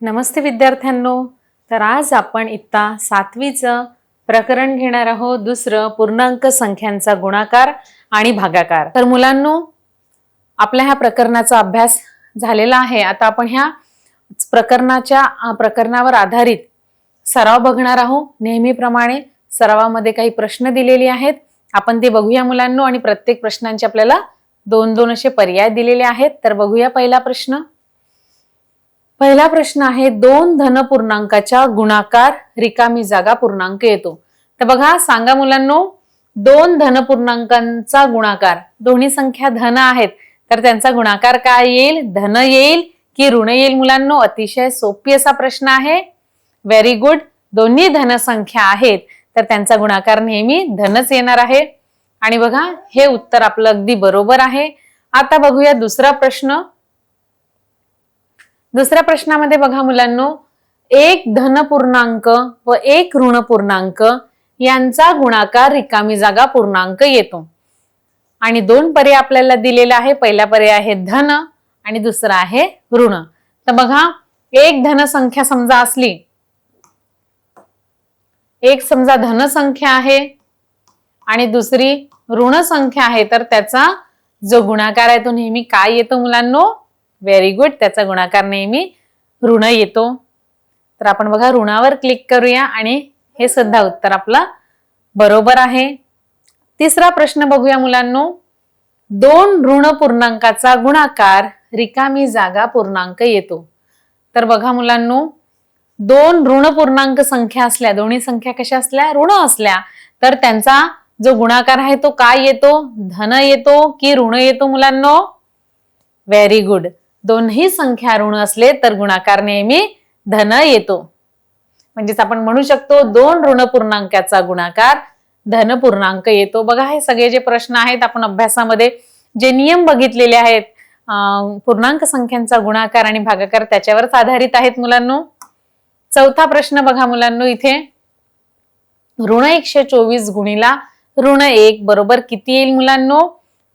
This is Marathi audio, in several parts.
नमस्ते विद्यार्थ्यांनो. तर आज आपण इत्ता 7वीचं प्रकरण घेणार आहोत. दुसरं पूर्णांक संख्यांचा गुणाकार आणि भागाकार. तर मुलांनो, आपल्या ह्या प्रकरणाचा अभ्यास झालेला आहे. आता आपण ह्या प्रकरणावर आधारित सराव बघणार आहोत. नेहमीप्रमाणे सरावामध्ये काही प्रश्न दिलेले आहेत, आपण ते बघूया मुलांनो. आणि प्रत्येक प्रश्नांचे आपल्याला 2-2 असे पर्याय दिलेले आहेत. तर बघूया पहिला प्रश्न. पहिला प्रश्न आहे, 2 धनपूर्णांकाच्या गुणाकार रिकामी जागा पूर्णांक येतो. तर बघा, सांगा मुलांनो, 2 धनपूर्णांकांचा गुणाकार, दोन्ही संख्या धन आहेत, तर त्यांचा गुणाकार काय येईल? धन येईल की ऋण येईल? मुलांनो, अतिशय सोपी असा प्रश्न आहे. Very good. दोन्ही धनसंख्या आहेत तर त्यांचा गुणाकार नेहमी धनच येणार आहे. आणि बघा, हे उत्तर आपलं अगदी बरोबर आहे. आता बघूया दुसरा प्रश्न. दुसऱ्या प्रश्नामध्ये बघा मुलांनो, 1 धनपूर्णांक व 1 ऋण पूर्णांक यांचा गुणाकार रिकामी जागा पूर्णांक येतो. आणि 2 पर्याय आपल्याला दिलेला आहे. पहिला पर्याय आहे धन आणि दुसरा आहे ऋण. तर बघा, एक धनसंख्या समजा असली, एक समजा धनसंख्या आहे आणि दुसरी ऋण संख्या आहे, तर त्याचा जो गुणाकार आहे तो नेहमी काय येतो मुलांनो? Very good. त्याचा गुणाकार नेहमी ऋण येतो. तर आपण बघा ऋणावर क्लिक करूया आणि हे सुद्धा उत्तर आपलं बरोबर आहे. तिसरा प्रश्न बघूया मुलांनो. 2 ऋण पूर्णांकाचा गुणाकार रिकामी जागा पूर्णांक येतो. तर बघा मुलांनो, 2 ऋण पूर्णांक संख्या असल्या, दोन्ही संख्या कशा असल्या? ऋण असल्या, तर त्यांचा जो गुणाकार आहे तो काय येतो? धन येतो की ऋण येतो मुलांनो? Very good. दोन्ही संख्या ऋण असले तर गुणाकार नेहमी धन येतो. म्हणजेच आपण म्हणू शकतो 2 ऋण पूर्णांकाचा गुणाकार धन पूर्णांक येतो. बघा, हे सगळे जे प्रश्न आहेत आपण अभ्यासामध्ये जे नियम बघितलेले आहेत, पूर्णांक संख्यांचा गुणाकार आणि भागाकार त्याच्यावरच आधारित आहेत मुलांनो. चौथा प्रश्न बघा मुलांनो, इथे ऋण 124 गुणिला ऋण 1 बरोबर किती येईल मुलांनो?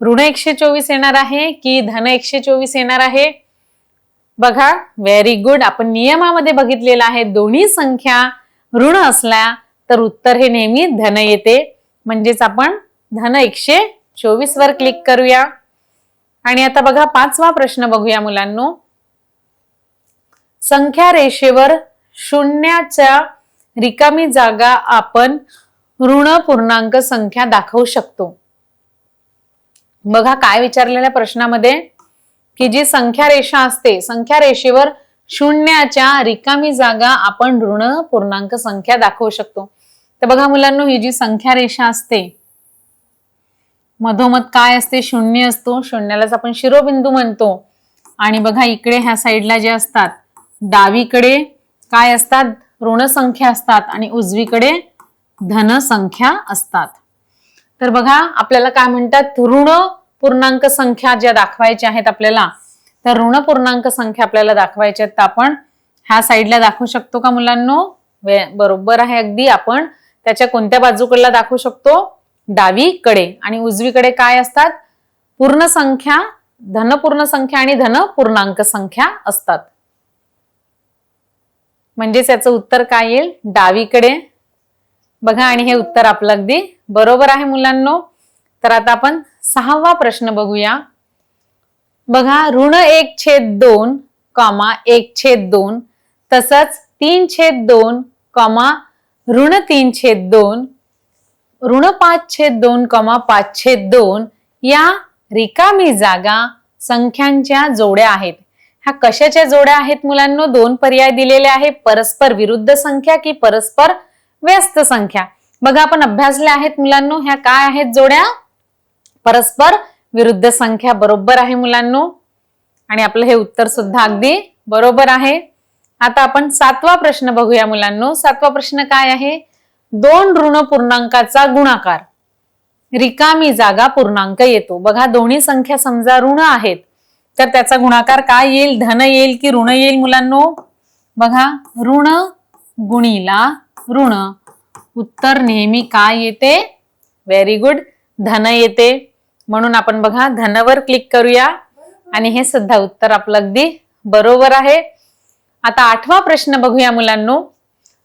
ऋण 124 येणार आहे की धन 124 येणार आहे? बघा, व्हेरी गुड. आपण नियमामध्ये बघितलेलं आहे, दोन्ही संख्या ऋण असल्या तर उत्तर हे नेहमी धन येते. म्हणजेच आपण धन 124 वर क्लिक करूया. आणि आता बघा, 5वा प्रश्न बघूया मुलांनो. संख्या रेषेवर शून्याच्या रिकामी जागा आपण ऋण पूर्णांक संख्या दाखवू शकतो. बघा, काय विचारलेल्या प्रश्नामध्ये की जी संख्या रेषा असते, संख्या रेषेवर शून्याच्या रिकामी जागा आपण ऋण पूर्णांक संख्या दाखवू शकतो. तर बघा मुलांनो, ही जी संख्या रेषा असते, मधोमध काय असते? शून्य असतो. शून्यालाच आपण शिरोबिंदू म्हणतो. आणि बघा, इकडे ह्या साईडला जे असतात, डावीकडे काय असतात? ऋण संख्या असतात आणि उजवीकडे धन संख्या असतात. तर बघा, आपल्याला काय म्हणतात? ऋण पूर्णांक संख्या ज्या दाखवायच्या आहेत आपल्याला, तर ऋण पूर्णांक संख्या आपल्याला दाखवायच्या आहेत, तर आपण ह्या साईडला दाखवू शकतो का मुलांनो? बरोबर आहे अगदी. आपण त्याच्या कोणत्या बाजूकडला दाखवू शकतो? डावीकडे. आणि उजवीकडे काय असतात? पूर्ण संख्या, धनपूर्ण संख्या आणि धन पूर्णांक संख्या असतात. म्हणजेच याचं उत्तर काय येईल? डावीकडे. बघा, आणि हे उत्तर आपलं अगदी बरोबर आहे मुलांनो. तर आता आपण 6वा प्रश्न बघूया. बघा, ऋण 1/2, 1/2 तसंच 3/2, ऋण 3/2, ऋण 5/2, 5/2 या रिकामी जागा संख्यांच्या जोड्या आहेत. ह्या कशाच्या जोड्या आहेत मुलांनो? 2 पर्याय दिलेले आहे. परस्पर विरुद्ध संख्या की परस्पर व्यस्त संख्या? बघा, आपण अभ्यासल्या आहेत मुलांनो. ह्या काय आहेत जोड्या? परस्पर विरुद्ध संख्या. बरोबर आहे मुलांनो. आणि आपलं हे उत्तर सुद्धा अगदी बरोबर आहे. आता आपण 7वा प्रश्न बघूया मुलांनो. 7वा प्रश्न काय आहे? 2 ऋण पूर्णांकाचा गुणाकार रिकामी जागा पूर्णांक येतो. बघा, दोन्ही संख्या समजा ऋण आहेत, तर त्याचा गुणाकार काय येईल? धन येईल की ऋण येईल मुलांनो? बघा, ऋण गुणिला ऋण, उत्तर नेहमी काय येते? व्हेरी गुड, धन येते. म्हणून आपण बघा धनवर क्लिक करूया आणि हे सुद्धा उत्तर आपलं अगदी बरोबर आहे. आता 8वा प्रश्न बघूया मुलांनो.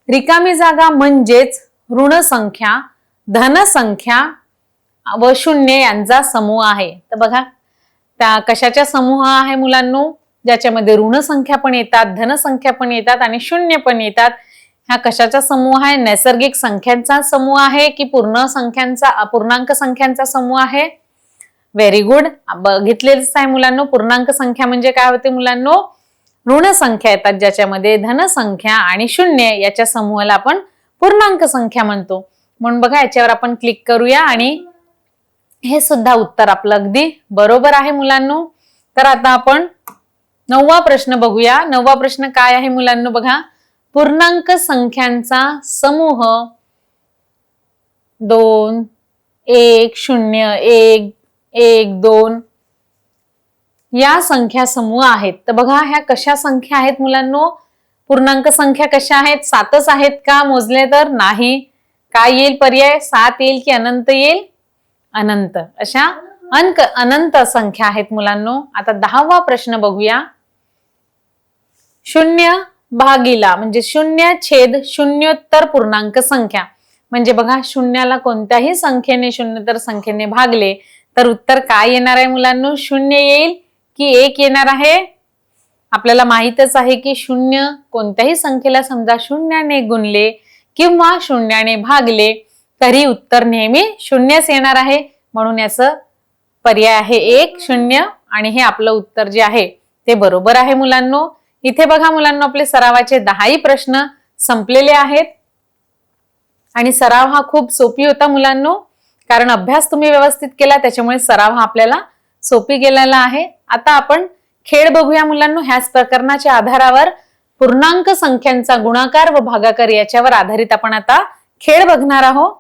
रिकामी जागा म्हणजेच ऋण संख्या, धन संख्या व शून्य यांचा समूह आहे. तर बघा त्या कशाचा समूह आहे मुलांनो, ज्याच्यामध्ये ऋण संख्या पण येतात, धन संख्या पण येतात आणि शून्य पण येतात. हा कशाचा समूह आहे? नैसर्गिक संख्यांचा समूह आहे की पूर्णांक संख्यांचा समूह आहे? Very good. बघितलेच आहे मुलांनो. पूर्णांक संख्या म्हणजे काय होते मुलांनो? ऋण संख्या येतात ज्याच्यामध्ये धन संख्या आणि शून्य याच्या समूहाला आपण पूर्णांक संख्या म्हणतो. म्हणून बघा याच्यावर आपण क्लिक करूया आणि हे सुद्धा उत्तर आपलं अगदी बरोबर आहे मुलांनो. तर आता आपण 9वा प्रश्न बघूया. 9वा प्रश्न काय आहे मुलांनो? बघा, पूर्णांक संख्यांचा समूह 2, 1, 0, 1, 1, 2 या संख्या समूह आहेत. तर बघा ह्या कशा संख्या आहेत मुलांनो? पूर्णांक संख्या कशा आहेत? 7च आहेत का मोजले तर? नाही. काय येईल पर्याय? 7 येईल की अनंत येईल? अनंत. अशा अनंत संख्या आहेत मुलांनो. आता 10वा प्रश्न बघूया. 0 भागीला म्हणजे 0/शून्योत्तर पूर्णांक संख्या म्हणजे बघा शून्याला कोणत्याही संख्येने शून्योत्तर संख्येने भागले तर उत्तर काय येणार आहे मुलांनो? 0 येईल की 1 येणार आहे? आपल्याला माहितच आहे की 0 कोणत्याही संख्येला समजा शून्याने गुणले किंवा शून्याने भागले तरी उत्तर नेहमी 0च येणार आहे. म्हणून याचं पर्याय आहे 1, 0 आणि हे आपलं उत्तर जे आहे ते बरोबर आहे मुलांनो. इथे बघा मुलांनो आपले सरावाचे 10ही प्रश्न संपलेले आहेत आणि सराव हा खूप सोपी होता मुलांनो, कारण अभ्यास तुम्ही व्यवस्थित केला त्याच्यामुळे सराव हा आपल्याला सोपी गेलेला आहे. आता आपण खेळ बघूया मुलांनो. ह्याच प्रकरणाच्या आधारावर पूर्णांक संख्यांचा गुणाकार व भागाकार याच्यावर आधारित आपण आता खेळ बघणार आहोत.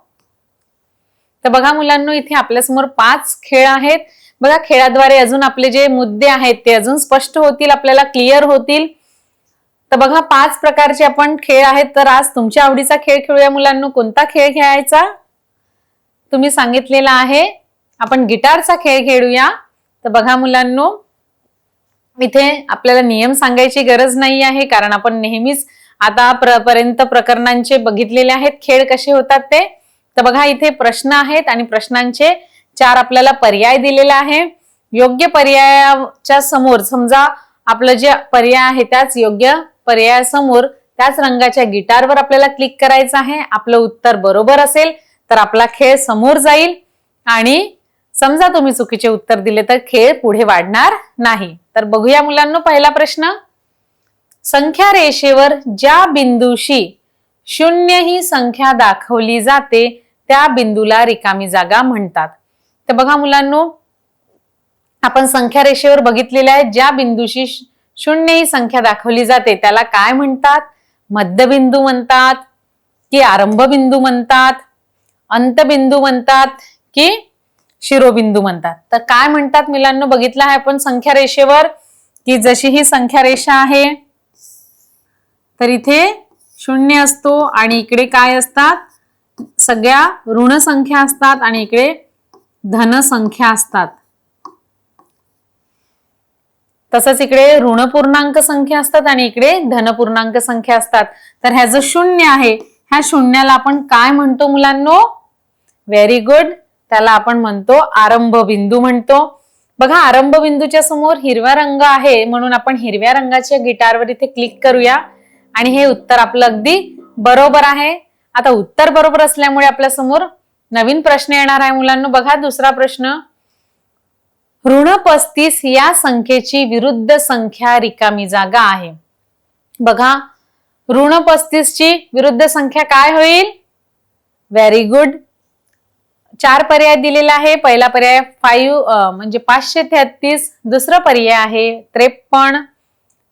तर बघा मुलांनो इथे आपल्यासमोर 5 खेळ आहेत. बघा खेळाद्वारे अजून आपले जे मुद्दे आहेत ते अजून स्पष्ट होतील, आपल्याला क्लिअर होतील. तर बघा 5 प्रकारचे आपण खेळ आहेत. तर आज तुमच्या आवडीचा खेळ खेळूया मुलांनो. कोणता खेळ खेळायचा तुम्ही सांगितलेला आहे? आपण गिटारचा खेळ खेळूया. तर बघा मुलांनो इथे आपल्याला नियम सांगायची गरज नाही आहे, कारण आपण नेहमीच आतापर्यंत प्रकरणांचे बघितलेले आहेत खेळ कसे होतात ते. तर बघा इथे प्रश्न आहेत आणि प्रश्नांचे 4 आपल्याला पर्याय दिलेला आहे. योग्य पर्यायाच्या समोर समजा आपलं जे पर्याय आहे त्याच योग्य पर्यायासमोर त्याच रंगाच्या गिटारवर आपल्याला क्लिक करायचं आहे. आपलं उत्तर बरोबर असेल तर आपला खेळ समोर जाईल आणि समजा तुम्ही चुकीचे उत्तर दिले तर खेळ पुढे वाढणार नाही. तर बघूया मुलांनो पहिला प्रश्न. संख्या रेषेवर ज्या बिंदूशी 0 ही संख्या दाखवली जाते त्या बिंदूला रिकामी जागा म्हणतात. तर बघा मुलांनो आपण संख्या रेषेवर बघितलेले आहे ज्या बिंदूशी 0 ही संख्या दाखवली जाते त्याला काय म्हणतात? मध्यबिंदू म्हणतात की आरंभ बिंदू म्हणतात, अंतबिंदू म्हणतात की शिरोबिंदू म्हणतात? तर काय म्हणतात मुलांनो? बघितलं आहे आपण संख्या रेषेवर की जशी ही संख्या रेषा आहे तर इथे 0 असतो आणि इकडे काय असतात? सगळ्या ऋण संख्या असतात आणि इकडे धन संख्या असतात. तसंच इकडे ऋण पूर्णांक संख्या असतात आणि इकडे धन पूर्णांक संख्या असतात. तर ह्या जो 0 आहे ह्या शून्याला आपण काय म्हणतो मुलांनो? Very good. त्याला आपण म्हणतो आरंभ बिंदू म्हणतो. बघा आरंभ बिंदूच्या समोर हिरवा रंग आहे म्हणून आपण हिरव्या रंगाच्या गिटारवर इथे क्लिक करूया आणि हे उत्तर आपलं अगदी बरोबर आहे. आता उत्तर बरोबर असल्यामुळे आपल्या समोर नवीन प्रश्न येणार आहे मुलांनो. बघा दुसरा प्रश्न. ऋण 35 या संख्येची विरुद्ध संख्या रिकामी जागा आहे. बघा ऋण 35 ची विरुद्ध संख्या काय होईल? Very good. 4 पर्याय दिलेला आहे. पहिला पर्याय 5 533, दुसरा पर्याय आहे 53,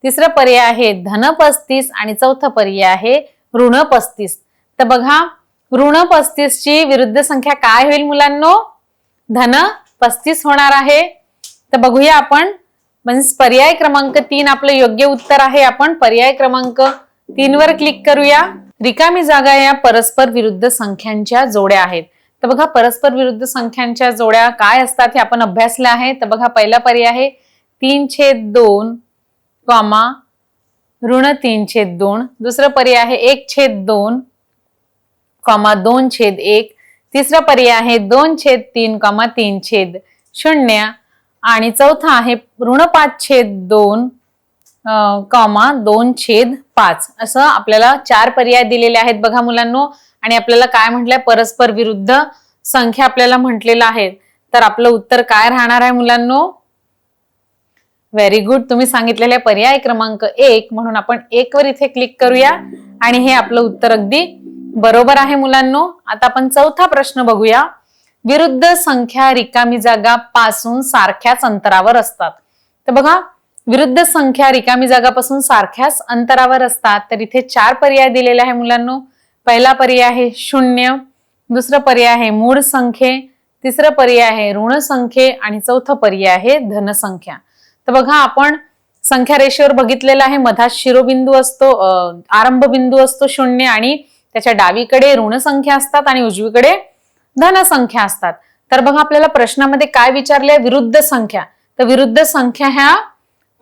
तिसरा पर्याय आहे धन 35 आणि चौथा पर्याय आहे ऋण 35. तर बघा ऋण 35 ची विरुद्ध संख्या काय होईल मुलांनो? धन 35 होणार आहे. तर बघूया आपण म्हणजे पर्याय क्रमांक 3 आपलं योग्य उत्तर आहे. आपण पर्याय क्रमांक 3 वर क्लिक करूया. रिकामी जागा या परस्पर विरुद्ध संख्यांच्या जोड्या आहेत. तर बघा परस्पर विरुद्ध संख्यांच्या जोड्या काय असतात हे आपण अभ्यासले आहे. तर बघा पहिला पर्याय आहे 3/2, ऋण 3/2. दुसरा पर्याय आहे 1/2, 2/1. तिसरा पर्याय आहे 2/3, 3/0. आणि चौथा आहे ऋण 5/2, 2/5. असं आपल्याला 4 पर्याय दिलेले आहेत बघा मुलांनो. आणि आपल्याला काय म्हटलंय, परस्पर विरुद्ध संख्या आपल्याला म्हटलेलं आहे. तर आपलं उत्तर काय राहणार आहे मुलांनो? Very good. तुम्ही सांगितलेले पर्याय क्रमांक 1, म्हणून आपण 1 वर इथे क्लिक करूया आणि हे आपलं उत्तर अगदी बरोबर आहे मुलांनो. आता आपण चौथा प्रश्न बघूया. विरुद्ध संख्या रिकामी जागा पासून सारख्याच अंतरावर असतात. तर बघा, विरुद्ध संख्या रिकामी जागापासून सारख्याच अंतरावर असतात. तर इथे 4 पर्याय दिलेले आहे मुलांनो. पहिला पर्याय आहे 0, दुसरा पर्याय आहे मूळ संख्ये, तिसरा पर्याय आहे ऋण संख्ये आणि चौथा पर्याय आहे धन संख्या. तर बघा, आपण संख्या रेषेवर बघितलेलं आहे. मधात शिरोबिंदू असतो, आरंभ बिंदू असतो 0 आणि त्याच्या डावीकडे ऋण संख्या असतात आणि उजवीकडे धन संख्या असतात. तर बघा, आपल्याला प्रश्नामध्ये काय विचारले? विरुद्ध संख्या. तर विरुद्ध संख्या ह्या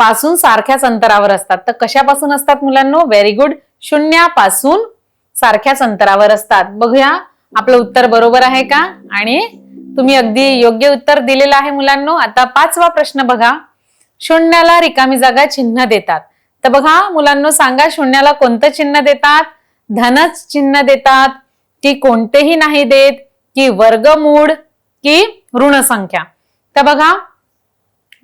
पासून सारख्याच अंतरावर असतात. तर कशापासून असतात मुलांनो? व्हेरी गुड, 0 पासून सारख्याच अंतरावर असतात. बघूया आपलं उत्तर बरोबर आहे का? आणि तुम्ही अगदी योग्य उत्तर दिलेलं आहे मुलांनो. आता 5वा प्रश्न बघा. 0ला रिकामी जागा चिन्ह देतात. तर बघा मुलांनो, सांगा 0ला कोणतं चिन्ह देतात? धनच चिन्ह देतात की कोणतेही नाही देत, की वर्गमूळ की ऋण संख्या? तर बघा,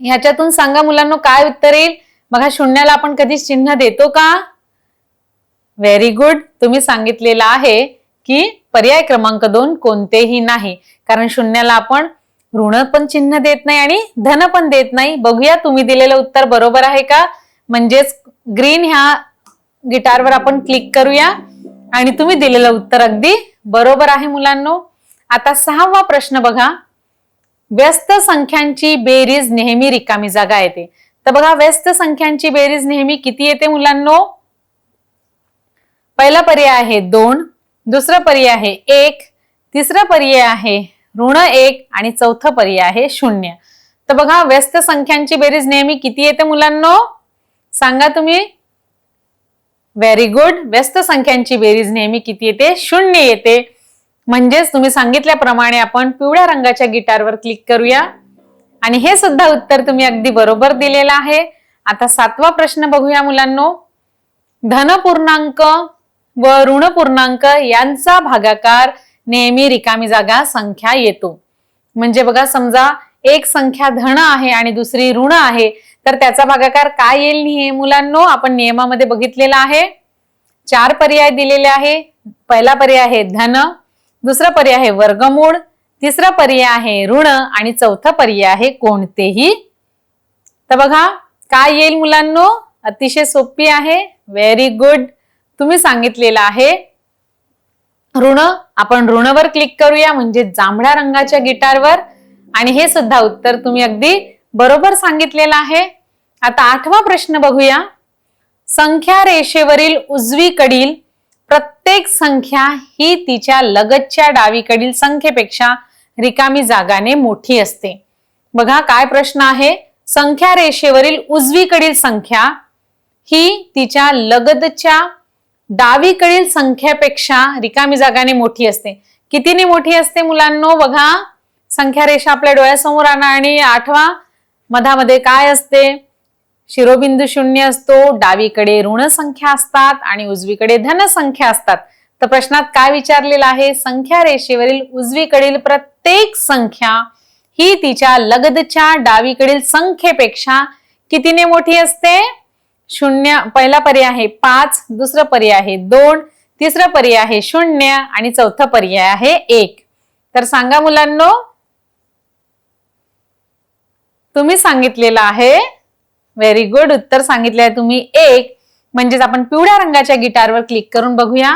ह्याच्यातून सांगा मुलांनो काय उत्तर येईल. बघा, 0ला आपण कधी चिन्ह देतो का? Very good. तुम्ही सांगितलेलं आहे की पर्याय क्रमांक 2 कोणतेही नाही. कारण 0ला आपण ऋण पण चिन्ह देत नाही आणि धन पण देत नाही. बघूया तुम्ही दिलेलं उत्तर बरोबर आहे का? म्हणजेच ग्रीन ह्या गिटारवर आपण क्लिक करूया आणि तुम्ही दिलेलं उत्तर अगदी बरोबर आहे मुलांनो. आता 6वा प्रश्न बघा. व्यस्त संख्यांची बेरीज नेहमी रिकामी जागा येते. तर बघा, व्यस्त संख्यांची बेरीज नेहमी किती येते मुलांनो? पहिला पर्याय आहे 2, दुसरा पर्याय आहे 1, तिसरा पर्याय आहे ऋण 1 आणि चौथा पर्याय आहे 0. तर बघा, व्यस्त संख्यांची बेरीज नेहमी किती येते मुलांनो? सांगा तुम्ही. Very good. व्यस्त संख्यांची बेरीज नेहमी किती येते? 0 येते. म्हणजेच तुम्ही सांगितल्याप्रमाणे आपण पिवळ्या रंगाच्या गिटारवर क्लिक करूया आणि हे सुद्धा उत्तर तुम्ही अगदी बरोबर दिलेलं आहे. आता 7वा प्रश्न बघूया मुलांनो. धन पूर्णांक व ऋण पूर्णांक यांचा भागाकार नेहमी रिकामी जागा संख्या येतो. म्हणजे बघा, समजा एक संख्या धन आहे आणि दुसरी ऋण आहे, तर त्याचा भागाकार काय येईल मुलांनो? आपण नियमामध्ये बघितलेला आहे. 4 पर्याय दिलेले आहे. पहिला पर्याय आहे धन, दुसरा पर्याय आहे वर्गमूळ, तिसरा पर्याय आहे ऋण आणि चौथा पर्याय आहे कोणतेही. तर बघा काय येईल मुलांनो? अतिशय सोपी आहे. Very good. तुम्ही सांगितलेलं आहे ऋण. आपण ऋणवर क्लिक करूया, म्हणजे जांभळ्या रंगाच्या गिटारवर, आणि हे सुद्धा उत्तर तुम्ही अगदी बरोबर सांगितलेलं आहे. आता 8वा प्रश्न बघूया. संख्या रेषेवरील उजवीकडील प्रत्येक संख्या ही तिच्या लगतच्या डावीकडील संख्येपेक्षा रिकामी जागाने मोठी असते. बघा काय प्रश्न आहे. संख्या रेषेवरील उजवीकडील संख्या ही तिच्या लगतच्या डावीकडील संख्येपेक्षा रिकामी जागाने मोठी असते. कितीने मोठी असते मुलांनो? बघा, संख्या रेषा आपल्या डोळ्यासमोर आणा आणि 8वा मधामध्ये काय असते? शिरोबिंदू 0 असतो, डावीकडे ऋण संख्या असतात आणि उजवीकडे धन संख्या असतात. तर प्रश्नात काय विचारलेलं आहे? संख्या रेषेवरील उजवीकडील प्रत्येक संख्या ही तिच्या लगतच्या डावीकडील संख्येपेक्षा कितीने मोठी असते? 0. पहिला पर्याय आहे 5, दुसरा पर्याय आहे 2, तिसरा पर्याय आहे 0 आणि चौथा पर्याय आहे 1. तर सांगा मुलांनो. तुम्ही सांगितलेलं आहे. Very good. उत्तर सांगितले आहे तुम्ही 1. म्हणजेच आपण पिवळ्या रंगाच्या गिटारवर क्लिक करून बघूया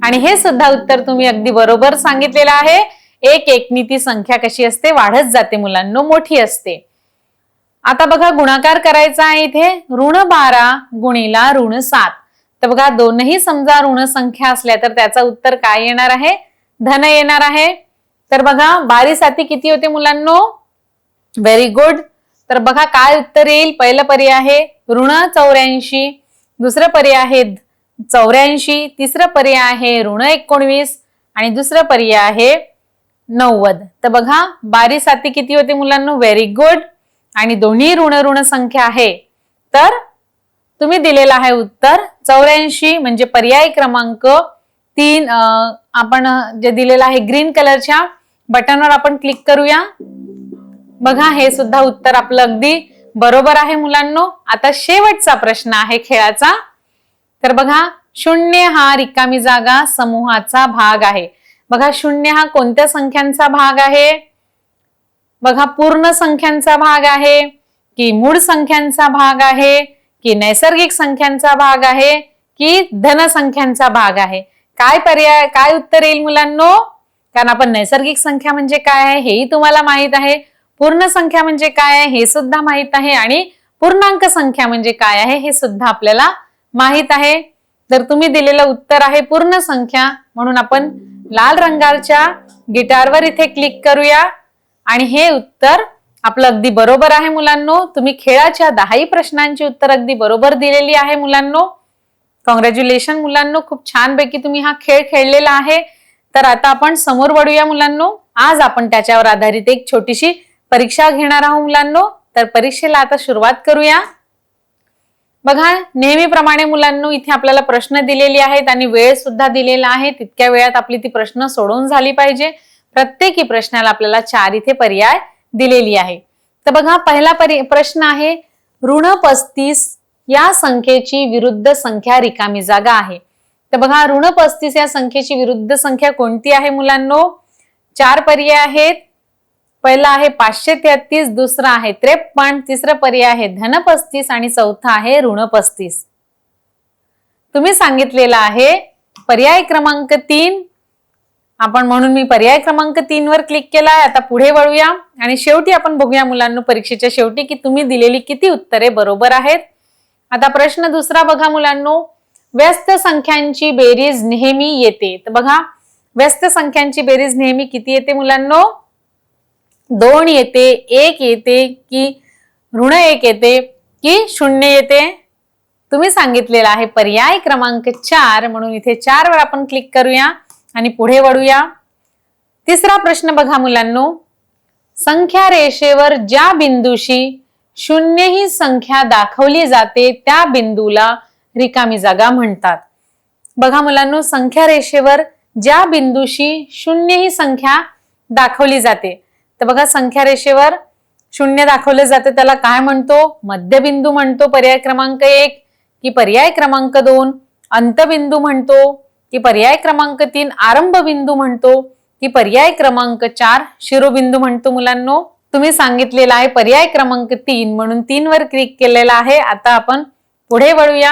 आणि हे सुद्धा उत्तर तुम्ही अगदी बरोबर सांगितलेलं आहे. 1 एकनी ती संख्या कशी असते? वाढत जाते मुलांनो, मोठी असते. आता बघा गुणाकार करायचा आहे इथे. ऋण 12 गुणिला ऋण 7. तर बघा दोनही समजा ऋण संख्या असल्या तर त्याचा उत्तर काय येणार आहे? धन येणार आहे. तर बघा 12 7 किती होते मुलांनो? Very good. तर बघा काय उत्तर येईल. पहिलं पर्याय आहे ऋण 84, दुसरं पर्याय आहे 84, तिसरं पर्याय आहे ऋण 19 आणि दुसरं पर्याय आहे 90. तर बघा 12 साती किती होते मुलांनो? Very good. आणि दोन्ही ऋण ऋण संख्या आहे. तर तुम्ही दिलेला आहे उत्तर 84 म्हणजे पर्याय क्रमांक 3. आपण जे दिलेलं आहे ग्रीन कलरच्या बटनवर आपण क्लिक करूया. बघा हे सुद्धा उत्तर आपलं अगदी बरोबर आहे मुलांनो. आता शेवटचा प्रश्न आहे खेळाचा. तर बघा 0 हा रिकामी जागा समूहाचा भाग आहे. बघा 0 हा कोणत्या संख्यांचा भाग आहे? बघा पूर्ण संख्यांचा भाग आहे की मूळ संख्यांचा भाग आहे की नैसर्गिक संख्यांचा भाग आहे की धन संख्यांचा भाग आहे? काय उत्तर येईल मुलांनो? कारण आपण नैसर्गिक संख्या म्हणजे काय आहे हेही तुम्हाला माहित आहे, पूर्ण संख्या म्हणजे काय आहे हे सुद्धा माहित आहे आणि पूर्णांक संख्या म्हणजे काय आहे हे सुद्धा आपल्याला माहित आहे. तर तुम्ही दिलेलं उत्तर आहे पूर्ण संख्या. म्हणून आपण लाल रंगाच्या गिटारवर इथे क्लिक करूया आणि हे उत्तर आपलं अगदी बरोबर आहे मुलांनो. तुम्ही खेळाच्या 10 प्रश्नांची उत्तर अगदी बरोबर दिलेली आहे मुलांनो. कॉंग्रॅच्युलेशन मुलांनो, खूप छानपैकी तुम्ही हा खेळ खेळलेला आहे. तर आता आपण समोर वळूया मुलांनो. आज आपण त्याच्यावर आधारित एक छोटीशी परीक्षा घेणार आहोत मुलांनो. तर परीक्षेला आता सुरुवात करूया. बघा नेहमीप्रमाणे मुलांनो इथे आपल्याला प्रश्न दिलेले आहेत आणि वेळ सुद्धा दिलेला आहे. तितक्या वेळात आपली ती प्रश्न सोडवून झाली पाहिजे. प्रत्येकी प्रश्नाला आपल्याला 4 इथे पर्याय दिलेली आहे. तर बघा पहिला प्रश्न आहे ऋण 35 या संख्येची विरुद्ध संख्या रिकामी जागा आहे. तर बघा ऋण 35 या संख्येची विरुद्ध संख्या कोणती आहे मुलांनो? 4 पर्याय आहेत. पहिला आहे 533, दुसरा आहे 53, तिसरा पर्याय आहे धन 35 आणि चौथा आहे ऋण 35. तुम्ही सांगितलेला आहे पर्याय क्रमांक 3. आपण म्हणून मी पर्याय क्रमांक 3 वर क्लिक केलाय. आता पुढे वळूया आणि शेवटी आपण बघूया मुलांनो परीक्षेच्या शेवटी की तुम्ही दिलेली किती उत्तरे बरोबर आहेत. आता प्रश्न दुसरा बघा मुलांनो, व्यस्त संख्यांची बेरीज नेहमी येते. तर बघा व्यस्त संख्यांची बेरीज नेहमी किती येते मुलांनो? 2 येते, 1 येते की ऋण 1 येते की 0 येते? तुम्ही सांगितलेला आहे पर्याय क्रमांक 4. म्हणून इथे 4 वर आपण क्लिक करूया आणि पुढे वळूया. तिसरा प्रश्न बघा मुलांनो, संख्या रेषेवर ज्या बिंदूशी 0 ही संख्या दाखवली जाते त्या बिंदूला रिकामी जागा म्हणतात. बघा मुलांनो संख्या रेषेवर ज्या बिंदूशी 0 ही संख्या दाखवली जाते. तर बघा संख्या रेषेवर 0 दाखवले जाते त्याला काय म्हणतो? मध्यबिंदू म्हणतो पर्याय क्रमांक 1 की पर्याय क्रमांक 2 अंतबिंदू म्हणतो की पर्याय क्रमांक 3 आरंभ बिंदू म्हणतो की पर्याय क्रमांक 4 शिरोबिंदू म्हणतो? मुलांनो तुम्ही सांगितलेला आहे पर्याय क्रमांक 3. म्हणून 3 वर क्लिक केलेला आहे. आता आपण पुढे वळूया.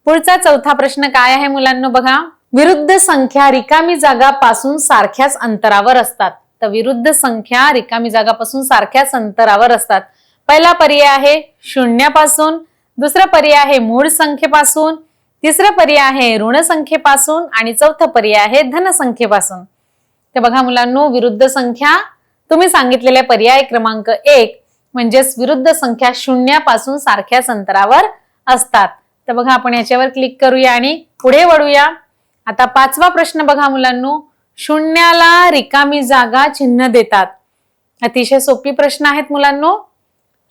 पुढचा चौथा प्रश्न काय आहे मुलांनो? बघा विरुद्ध संख्या रिकामी जागा पासून सारख्याच अंतरावर असतात. तर विरुद्ध संख्या रिकामी जागापासून सारख्याच अंतरावर असतात. पहिला पर्याय आहे 0 पासून, दुसरा पर्याय आहे मूळ संख्येपासून, तिसरा पर्याय आहे ऋण संख्येपासून आणि चौथा पर्याय आहे धन संख्येपासून. तर बघा मुलांनो विरुद्ध संख्या तुम्ही सांगितलेल्या पर्याय क्रमांक 1 म्हणजेच विरुद्ध संख्या 0 पासून सारख्याच अंतरावर असतात. तर बघा आपण याच्यावर क्लिक करूया आणि पुढे वळूया. आता 5वा प्रश्न बघा मुलांनो, 0ला रिकामी जागा चिन्ह देतात. अतिशय सोपी प्रश्न आहेत मुलांनो.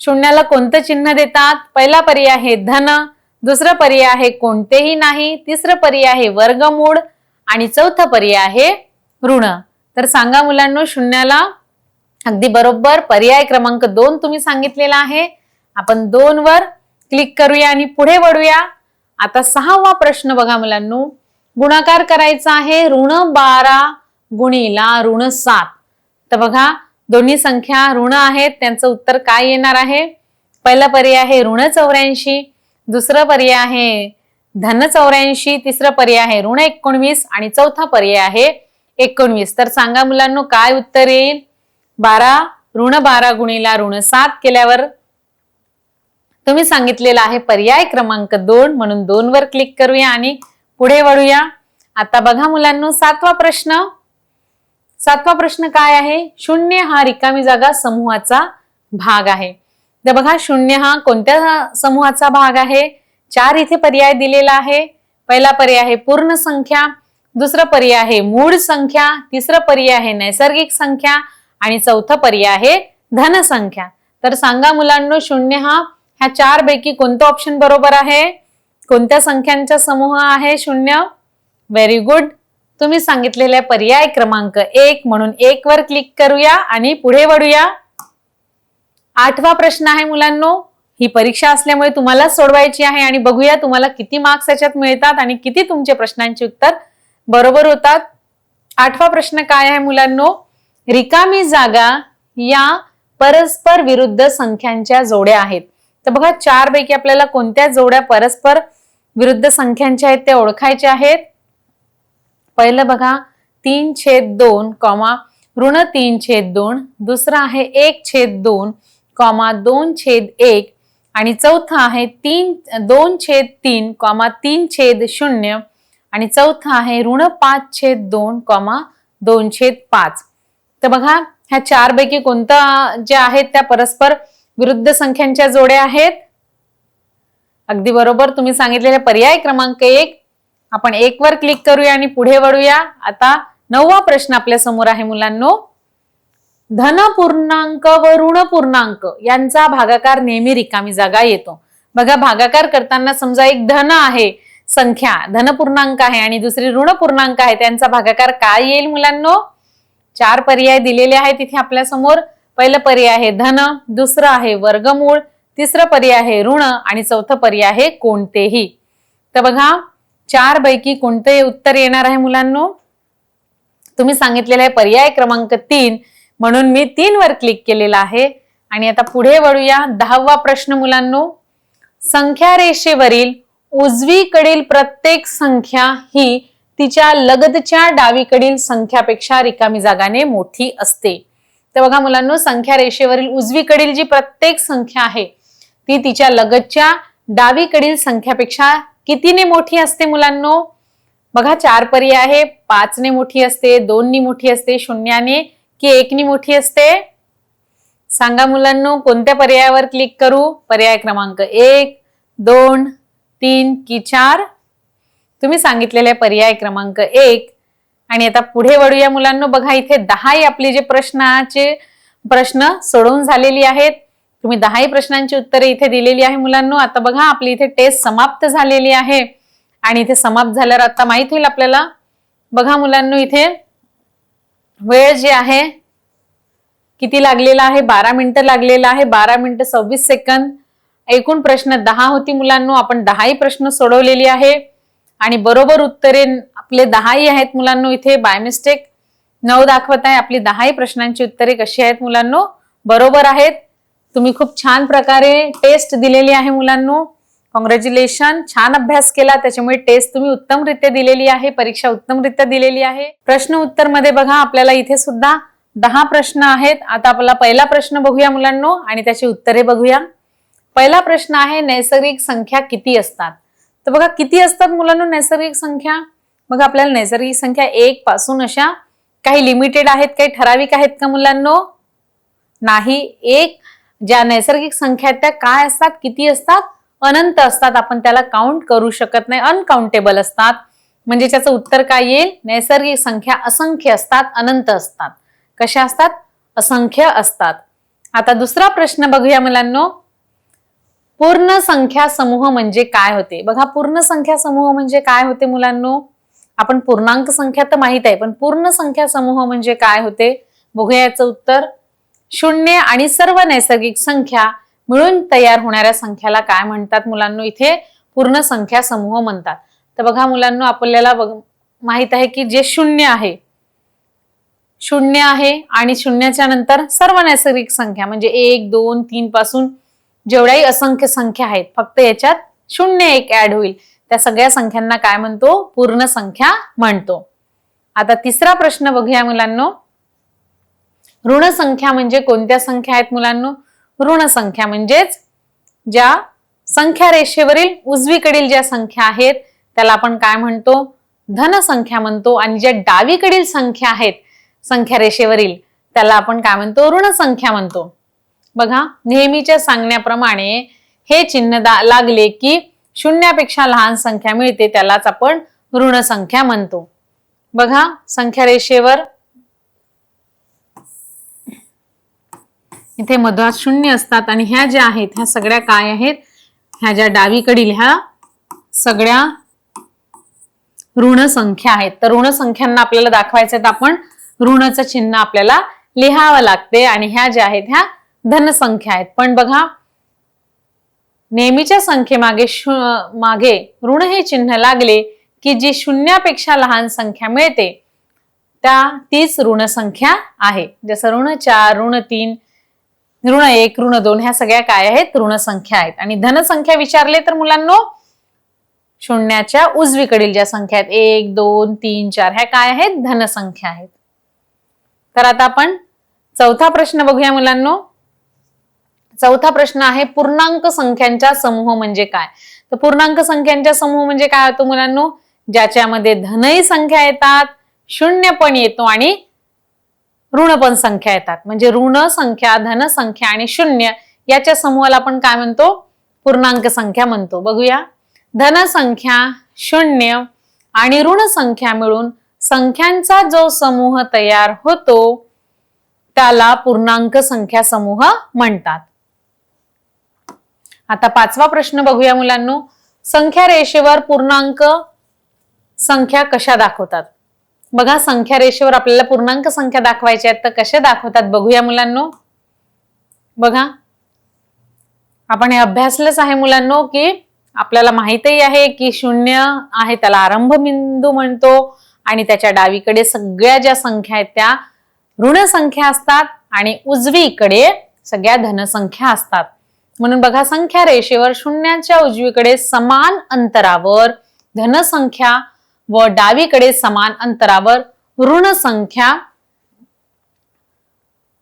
0ला कोणतं चिन्ह देतात? पहिला पर्याय आहे धन, दुसरा पर्याय आहे कोणतेही नाही, तिसरा पर्याय आहे वर्गमूळ आणि चौथा पर्याय आहे ऋण. तर सांगा मुलांनो 0ला अगदी बरोबर पर्याय क्रमांक 2 तुम्ही सांगितलेला आहे. आपण 2 वर क्लिक करूया आणि पुढे वळूया. आता 6वा प्रश्न बघा मुलांनो, गुणाकार करायचा आहे ऋण 12 गुणिला ऋण 7. तर बघा दोन्ही संख्या ऋण आहेत, त्यांचं उत्तर काय येणार आहे? पहिला पर्याय आहे ऋण 84, दुसरा पर्याय आहे धन 84, तिसरा पर्याय आहे ऋण 19 आणि चौथा पर्याय आहे 19. तर सांगा मुलांनो काय उत्तर येईल? ऋण 12 गुणिला ऋण 7 केल्यावर तुम्ही सांगितलेला आहे पर्याय क्रमांक 2. म्हणून 2 वर क्लिक करूया आणि पुढे वळूया. आता बघा मुलांनो 7वा प्रश्न काय आहे? 0 हा रिकामी जागा समूहाचा भाग आहे. तर बघा शून्य हा कोणत्या समूहाचा भाग आहे? 4 इथे पर्याय दिलेला आहे. पहिला पर्याय आहे पूर्ण संख्या, दुसरा पर्याय आहे मूळ संख्या, तिसरा पर्याय आहे नैसर्गिक संख्या आणि चौथा पर्याय आहे धन संख्या. तर सांगा मुलांनो, शून्य हा ह्या 4 पैकी कोणतं ऑप्शन बरोबर आहे? कोणत्या संख्यांचा समूह आहे शून्य? Very good. तुम्ही सांगितलेल्या पर्याय क्रमांक 1 म्हणून 1 वर क्लिक करूया आणि पुढे वळूया. 8वा प्रश्न आहे मुलांनो. ही परीक्षा असल्यामुळे तुम्हाला सोडवायची आहे आणि बघूया तुम्हाला किती मार्क्स याच्यात मिळतात आणि किती तुमचे प्रश्नांची उत्तर बरोबर होतात. 8वा प्रश्न काय आहे मुलांनो? रिकामी जागा या परस्पर विरुद्ध संख्यांच्या जोड्या आहेत. तर बघा 4 पैकी आपल्याला कोणत्या जोड्या परस्पर विरुद्ध संख्यांच्या आहेत ते ओळखायचे आहेत. पहिलं बघा 3/2 ऋण 3/2, दुसरा आहे 1/2 2/1 आणि चौथा आहे 2/3 3/0 आणि चौथा आहे ऋण 5/2 2/5. तर बघा ह्या 4 पैकी कोणत्या ज्या आहेत त्या परस्पर विरुद्ध संख्यांच्या जोड्या आहेत? अगदी बरोबर, तुम्ही सांगितलेले पर्याय क्रमांक 1. आपण 1 वर क्लिक करूया आणि पुढे वळूया. आता 9वा प्रश्न आपल्या समोर आहे मुलांनो. धन पूर्णांक व ऋण पूर्णांक यांचा भागाकार नेहमी रिकामी जागा येतो. बघा भागाकार करताना समजा एक धन आहे संख्या, धन पूर्णांक आहे आणि दुसरी ऋण पूर्णांक आहे, त्यांचा भागाकार काय येईल मुलांनो? 4 पर्याय दिलेले आहेत इथे आपल्या समोर. पहिलं पर्याय आहे धन, दुसरं आहे वर्गमूळ, तिसरं पर्याय आहे ऋण आणि चौथं पर्याय आहे कोणतेही. तर बघा 4 पैकी कोणते उत्तर येणार आहे मुलांनो? तुम्ही सांगितलेला आहे पर्याय क्रमांक 3 म्हणून मी 3 वर क्लिक केलेला आहे. आणि आता पुढे वळूया. 10वा प्रश्न मुलांनो. संख्या रेषेवरील उजवीकडील प्रत्येक संख्या ही तिच्या लगतच्या डावीकडील संख्यापेक्षा रिकामी जागाने मोठी असते. तर बघा मुलांनो, संख्या रेषेवरील उजवीकडील जी प्रत्येक संख्या आहे ती तिच्या लगतच्या डावीकडील संख्यापेक्षा कितीने मोठी असते मुलांनो? बघा 4 पर्याय आहे. 5 ने मोठी असते, 2 नी मोठी असते, 0 ने की 1 नी मोठी असते? सांगा मुलांनो, कोणत्या पर्यायावर क्लिक करू? पर्याय क्रमांक 1, 2, 3 की 4? तुम्ही सांगितलेले पर्याय क्रमांक 1. आणि आता पुढे वळूया मुलांनो. बघा इथे 10 आपले जे प्रश्न सोडवून झालेली आहेत. तुम्ही 10 प्रश्नांची उत्तरे इथे दिलेली आहे मुलांनो. आता बघा आपली इथे टेस्ट समाप्त झालेली आहे आणि इथे समाप्त झाल्यावर आता माहित होईल आपल्याला. बघा मुलांनो, इथे वेळ जे आहे किती लागलेला आहे? 12 मिनिटं लागलेला आहे. 12 मिनिटं 26 सेकंद. एकूण प्रश्न 10 होती मुलांनो. आपण 10 प्रश्न सोडवलेली आहे आणि बरोबर उत्तरे आपले 10 आहेत मुलांनो. इथे बाय मिस्टेक 9 दाखवत आहे. आपली 10 प्रश्नांची उत्तरे कशी आहेत मुलांनो? बरोबर आहेत. तुम्ही खूप छान प्रकारे टेस्ट दिलेली आहे मुलांनो. कॉंग्रॅच्युलेशन, छान अभ्यास केला, त्याच्यामुळे टेस्ट तुम्ही उत्तमरित्या दिलेली आहे, परीक्षा उत्तमरित्या दिलेली आहे. प्रश्न उत्तर मध्ये बघा आपल्याला इथे सुद्धा 10 प्रश्न आहेत. आता आपला पहिला प्रश्न बघूया मुलांनो आणि त्याची उत्तरे बघूया. पहिला प्रश्न आहे नैसर्गिक संख्या किती असतात? तर बघा किती असतात मुलांनो नैसर्गिक संख्या? बघा आपल्याला नैसर्गिक संख्या 1 पासून अशा काही लिमिटेड आहेत, काही ठराविक आहेत का मुलांनो? नाही. 1 ज्या नैसर्गिक संख्या त्या काय असतात? किती असतात? अनंत असतात. आपण त्याला काउंट करू शकत नाही, अनकाउंटेबल असतात. म्हणजे त्याचं उत्तर काय येईल? नैसर्गिक संख्या असंख्य असतात, अनंत असतात. कशा असतात? असंख्य असतात. आता दुसरा प्रश्न बघूया मुलांनो. पूर्ण संख्या समूह म्हणजे काय होते? बघा पूर्ण संख्या समूह म्हणजे काय होते मुलांनो? आपण पूर्णांक संख्या तर माहित आहे, पण पूर्ण संख्या समूह म्हणजे काय होते? बघूया याचं उत्तर. 0 आणि सर्व नैसर्गिक संख्या मिळून तयार होणाऱ्या संख्याला काय म्हणतात मुलांनो? इथे पूर्ण संख्या समूह म्हणतात. तर बघा मुलांनो, आपल्याला माहित आहे की जे 0 आहे, 0 आहे आणि 0च्या नंतर सर्व नैसर्गिक संख्या म्हणजे 1, 2, 3 पासून जेवढ्याही असंख्य संख्या आहेत, फक्त याच्यात 0 1 ऍड होईल. त्या सगळ्या संख्यांना काय म्हणतो? पूर्ण संख्या म्हणतो. आता तिसरा प्रश्न बघूया मुलांनो. ऋण संख्या म्हणजे कोणत्या संख्या आहेत मुलांनो? ऋण संख्या म्हणजेच ज्या संख्या रेषेवरील उजवीकडील ज्या संख्या आहेत त्याला आपण काय म्हणतो? धन संख्या म्हणतो. आणि ज्या डावीकडील संख्या आहेत संख्या रेषेवरील त्याला आपण काय म्हणतो? ऋण संख्या म्हणतो. बघा नेहमीच्या सांगण्याप्रमाणे हे चिन्ह लागले की शून्यापेक्षा लहान संख्या मिळते, त्यालाच आपण ऋण संख्या म्हणतो. बघा संख्या रेषेवर इथे मधात शून्य असतात आणि ह्या ज्या आहेत ह्या सगळ्या काय आहेत, ह्या ज्या डावीकडील ह्या सगळ्या ऋण संख्या आहेत. तर ऋण संख्यांना आपल्याला दाखवायचं आहे तर आपण ऋणचं चिन्ह आपल्याला लिहावं लागते आणि ह्या ज्या आहेत ह्या धन संख्या आहेत. पण बघा नेहमीच्या संख्येमागे मागे ऋण हे चिन्ह लागले की जी शून्यापेक्षा लहान संख्या मिळते तीच ऋण संख्या आहे. जसं ऋण 4, ऋण 3, ऋण 1, ऋण 2 ह्या सगळ्या काय आहेत, ऋण संख्या आहेत. आणि धन संख्या विचारले तर मुलांनो शून्याच्या उजवीकडील ज्या संख्या आहेत 1, 2, 3, 4 ह्या काय आहेत, धन संख्या आहेत. तर आता आपण चौथा प्रश्न बघूया मुलांनो. चौथा प्रश्न आहे पूर्णांक संख्यांचा समूह म्हणजे काय. तर पूर्णांक संख्यांचा समूह म्हणजे काय होतो मुलांनो, ज्याच्यामध्ये धनही संख्या येतात, शून्य पण येतो आणि ऋण पण संख्या येतात. म्हणजे ऋण संख्या, धन संख्या आणि शून्य याच्या समूहाला आपण काय म्हणतो, पूर्णांक संख्या म्हणतो. बघूया. धन संख्या, शून्य आणि ऋण संख्या मिळून संख्यांचा जो समूह तयार होतो त्याला पूर्णांक संख्या समूह म्हणतात. आता पाचवा प्रश्न बघूया मुलांनो. संख्या रेषेवर पूर्णांक संख्या कशा दाखवतात. बघा संख्या रेषेवर आपल्याला पूर्णांक संख्या दाखवायच्या आहेत तर कशा दाखवतात बघूया मुलांनो. बघा आपण हे अभ्यासलंच आहे मुलांनो की आपल्याला माहितही आहे की शून्य आहे त्याला आरंभ बिंदू म्हणतो आणि त्याच्या डावीकडे सगळ्या ज्या संख्या आहेत त्या ऋण संख्या असतात आणि उजवीकडे सगळ्या धनसंख्या असतात. म्हणून बघा संख्या रेषेवर शून्याच्या उजवीकडे समान अंतरावर धनसंख्या व डावीकडे समान अंतरावर ऋण संख्या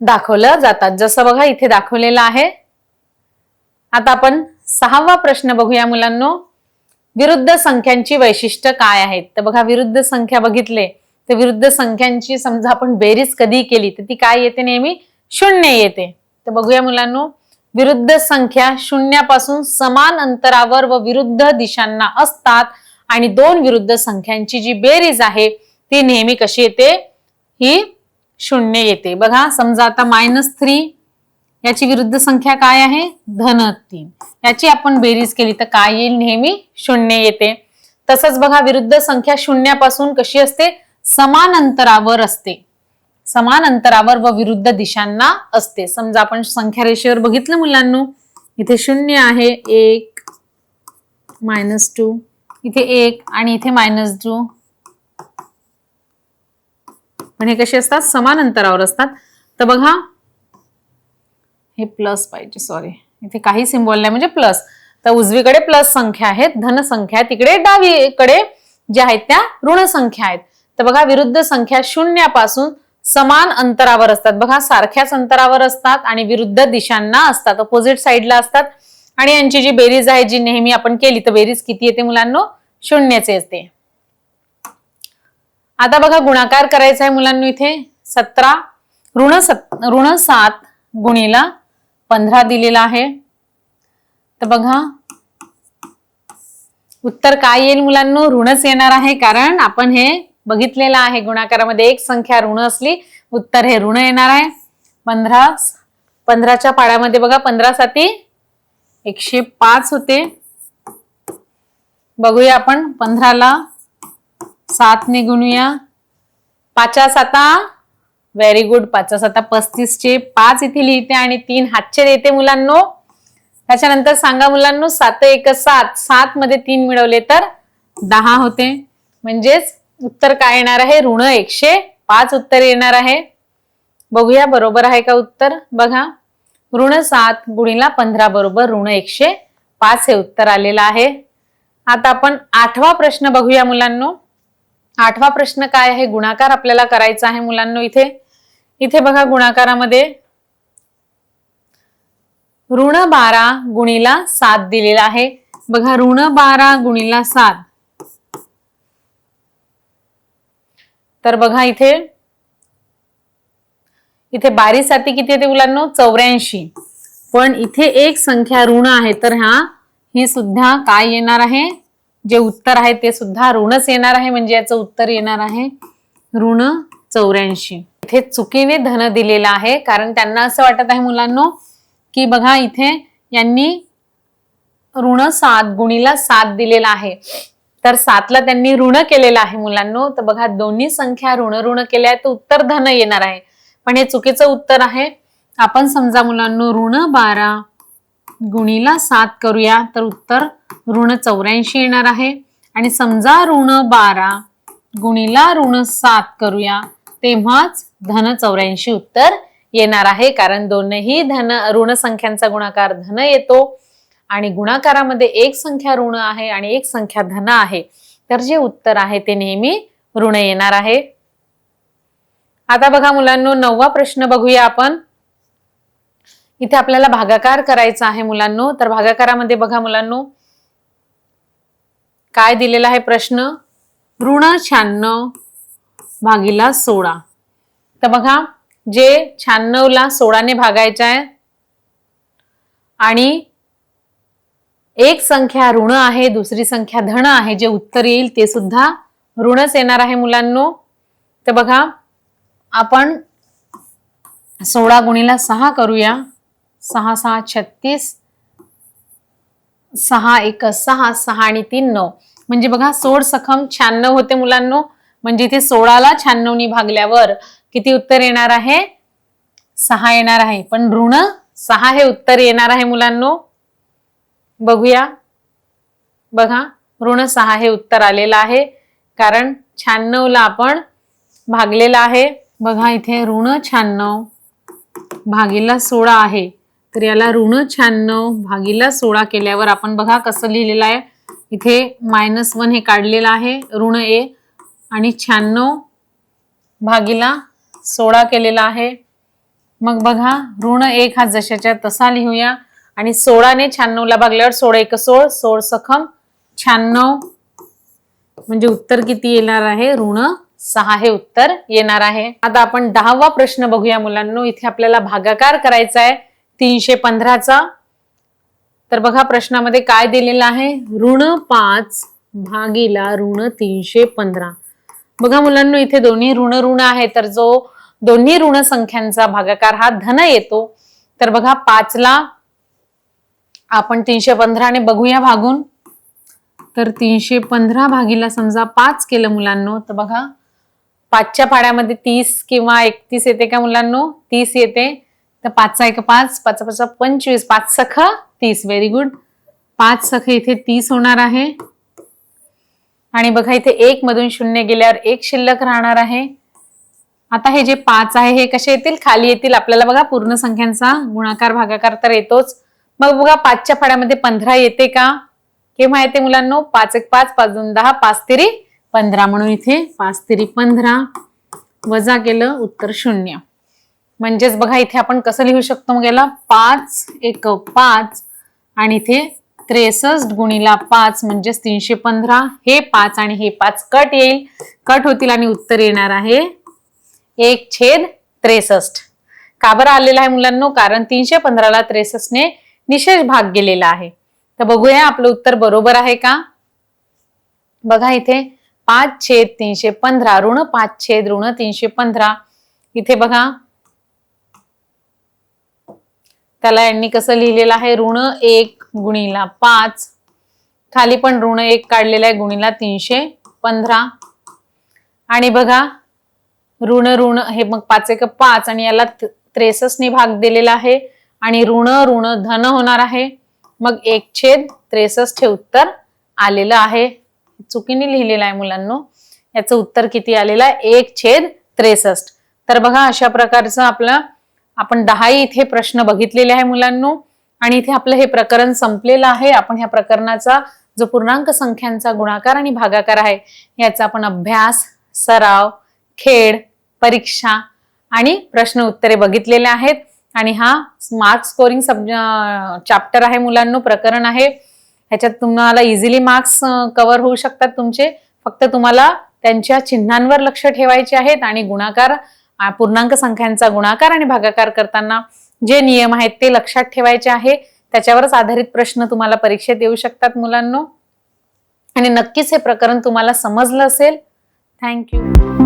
दाखवल्या जातात. जसं बघा इथे दाखवलेलं आहे. आता आपण सहावा प्रश्न बघूया मुलांनो. विरुद्ध संख्यांची वैशिष्ट्य काय आहेत. तर बघा विरुद्ध संख्या बघितले तर विरुद्ध संख्यांची समजा आपण बेरीज कधी केली तर ती काय येते, नेहमी शून्य येते. तर बघूया मुलांनो. विरुद्ध संख्या शून्यापासून समान अंतरावर व विरुद्ध दिशांना असतात आणि दोन विरुद्ध संख्यांची जी बेरीज आहे ती नेहमी कशी येते, ही शून्य येते. बघा समजा आता -3 याची विरुद्ध संख्या काय आहे, -3. याची आपण बेरीज केली तर काय येईल, नेहमी शून्य येते. तसंच बघा विरुद्ध संख्या शून्यापासून कशी असते, समान अंतरावर असते. समान अंतरावर व विरुद्ध दिशांना असते. समजा आपण संख्या रेषेवर बघितलं मुलांनो, इथे 0 आहे, 1 -2, इथे 1 आणि इथे -2. पण हे कसे असतात, समान अंतरावर असतात. तर बघा हे प्लस पाहिजे, सॉरी इथे काही सिम्बॉल नाही म्हणजे प्लस. तर उजवीकडे प्लस संख्या आहेत, धन संख्या, तिकडे डावीकडे ज्या आहेत त्या ऋण संख्या आहेत. तर बघा विरुद्ध संख्या शून्यापासून समान अंतरावर असतात. बघा सारख्याच अंतरावर असतात आणि विरुद्ध दिशांना असतात, अपोजिट साइडला असतात. आणि यांची जी बेरीज आहे जी नेहमी आपण केली तर बेरीज किती येते मुलांनो, शून्यच येते. आता बघा गुणाकार करायचा आहे मुलांनो. इथे 17 ऋण 7 गुणिला 15 दिलेला आहे. तर बघा उत्तर काय येईल मुलांनो, ऋणच येणार आहे. कारण आपण हे बघितलेलं आहे गुणाकारामध्ये एक संख्या ऋण असली उत्तर हे ऋण येणार आहे. 15च्या पाड्यामध्ये बघा 15 साती 105 होते. बघूया आपण 15ला 7 ने गुणूया. 5 7 व्हेरी गुड, 5 7 35 चे 5 इथे लिहिते आणि 3 हातचे देते मुलांनो. त्याच्यानंतर सांगा मुलांनो 7 1 7, 7 मध्ये 3 मिळवले तर 10 होते. म्हणजेच उत्तर काय येणार आहे, ऋण 105 उत्तर येणार आहे. बघूया बरोबर आहे का उत्तर. बघा ऋण 7 गुणिला 15 बरोबर ऋण 105 हे उत्तर आलेलं आहे. आता आपण 8वा प्रश्न बघूया मुलांनो. 8वा प्रश्न काय आहे, गुणाकार आपल्याला करायचा आहे मुलांनो. इथे बघा गुणाकारामध्ये ऋण 12 गुणिला 7 दिलेला आहे. बघा ऋण 12 गुणिला 7. तर बघा इथे 12 साती किती येते मुलांनो, 84. पण इथे एक संख्या ऋण आहे, तर ही सुद्धा काय येणार आहे, जे उत्तर आहे ते सुद्धा ऋणच येणार आहे. म्हणजे याचं उत्तर येणार आहे ऋण 84. इथे चुकीने धन दिलेला आहे, कारण त्यांना असं वाटत आहे मुलांनो की बघा इथे यांनी ऋण 7 गुणीला 7 दिलेला आहे, तर 7ला त्यांनी ऋण केलेलं आहे मुलांनो. तर बघा दोन्ही संख्या ऋण ऋण केल्या आहेत, तर उत्तर धन येणार आहे. पण हे चुकीचं उत्तर आहे. आपण समजा मुलांनो ऋण 12 गुणीला 7 करूया, तर उत्तर ऋण 84 येणार आहे. आणि समजा ऋण 12 गुणीला ऋण 7 करूया, तेव्हाच धन 84 उत्तर येणार आहे. कारण दोनही ऋण संख्यांचा गुणाकार धन येतो आणि गुणाकारामध्ये एक संख्या ऋण आहे आणि एक संख्या धन आहे, तर जे उत्तर आहे ते नेहमी ऋण येणार आहे. आता बघा मुलांनो 9वा प्रश्न बघूया आपण. इथे आपल्याला भागाकार करायचा आहे मुलांनो. तर भागाकारामध्ये बघा मुलांनो काय दिलेला आहे प्रश्न, ऋण 96 भागीला 16. तर बघा जे 96ला 16ने भागायचं आहे आणि एक संख्या ऋण आहे, दुसरी संख्या धन आहे, जे उत्तर येईल ते सुद्धा ऋणच येणार आहे मुलांनो. तर बघा आपण 16 गुणीला 6 करूया, 6 6 36, 6 1 6, 6 आणि 3 9. म्हणजे बघा 16 सखम 96 होते मुलांनो. म्हणजे इथे 16ला 96ने भागल्यावर किती उत्तर येणार आहे, 6 येणार आहे. पण ऋण 6 हे उत्तर येणार आहे मुलांनो. बघूया, बघा ऋण 6 हे उत्तर आलेलं आहे, कारण 96ला आपण भागलेला आहे. बघा इथे ऋण 96 भागीला 16 आहे, तर याला ऋण 96 भागीला 16 केल्यावर आपण बघा कसं लिहिलेलं आहे. इथे -1 हे काढलेलं आहे ऋण a आणि 96 भागीला 16 केलेला आहे. मग बघा ऋण 1 हा जशाच्या तसा लिहूया आणि 16ने 96ला भागल्यावर 16 1 16, 16 सखम 96. म्हणजे उत्तर किती येणार आहे, ऋण 6 हे उत्तर येणार आहे. आता आपण 10वा प्रश्न बघूया मुलांनो. इथे आपल्याला भागाकार करायचा आहे 315चा. तर बघा प्रश्नामध्ये काय दिलेलं आहे, ऋण 5 भागीला ऋण 315. बघा मुलांनो इथे दोन्ही ऋण ऋण आहे, तर जो दोन्ही ऋण संख्यांचा भागाकार हा धन येतो. तर बघा 5ला आपण 315ने बघूया भागून. तर 315 भागीला समजा 5 केलं मुलांनो, तर बघा 5च्या पाड्यामध्ये 30 किंवा 31 येते का मुलांनो, 30 येते. तर 5 1 5, 5 5 25, 5 सख 30. Very good. 5 सख इथे 30 होणार आहे. आणि बघा इथे 1 मधून 0 गेल्यावर 1 शिल्लक राहणार आहे. आता हे जे 5 आहे हे कसे येतील, खाली येतील. आपल्याला बघा पूर्ण संख्यांचा गुणाकार भागाकार तर येतोच. मग बघा 5च्या पाड्यामध्ये 15 येते का, केव्हा येते मुलांनो, 5 1 5, 5 2 10, 5 3 15. म्हणून इथे 5 3 15 वजा केलं, उत्तर 0. म्हणजेच बघा इथे आपण कसं लिहू शकतो, मग याला 5 1 5 आणि इथे 63 गुणीला 5 म्हणजेच 315. हे 5 आणि हे 5 कट येईल, कट होतील आणि उत्तर येणार आहे 1/63. का बरं आलेला आहे मुलांनो, कारण 315ला 63ने निशेष भाग गेलेला आहे. तर बघूया आपलं उत्तर बरोबर आहे का. बघा इथे 5/315 ऋण 5 ऋण 315. इथे बघा त्याला यांनी कसं लिहिलेलं आहे, ऋण 1 गुणीला 5, खाली पण ऋण 1 काढलेला आहे गुणीला 315. आणि बघा ऋण ऋण हे मग 5 1 5 आणि याला 63ने भाग दिलेला आहे आणि ऋण ऋण धन होणार आहे. मग 1/63 हे उत्तर आलेलं आहे. चुकीने लिहिलेलं आहे मुलांनो. याचं उत्तर किती आलेलं आहे, 1/63. तर बघा अशा प्रकारचं आपलं आपण 10 इथे प्रश्न बघितलेले आहे मुलांनो. आणि इथे आपलं हे प्रकरण संपलेलं आहे. आपण ह्या प्रकरणाचा जो पूर्णांक संख्यांचा गुणाकार आणि भागाकार आहे याचा आपण अभ्यास, सराव, खेळ, परीक्षा आणि प्रश्न उत्तरे बघितलेले आहेत. आणि हा मार्क स्कोरिंग चॅप्टर आहे मुलांनो, प्रकरण आहे. ह्याच्यात तुम्हाला इझिली मार्क्स कव्हर होऊ शकतात तुमचे. फक्त तुम्हाला त्यांच्या चिन्हांवर लक्ष ठेवायचे आहेत आणि गुणाकार पूर्णांक संख्यांचा गुणाकार आणि भागाकार करताना जे नियम आहेत ते लक्षात ठेवायचे आहे. त्याच्यावरच आधारित प्रश्न तुम्हाला परीक्षेत येऊ शकतात मुलांनो. आणि नक्कीच हे प्रकरण तुम्हाला समजलं असेल. थँक्यू.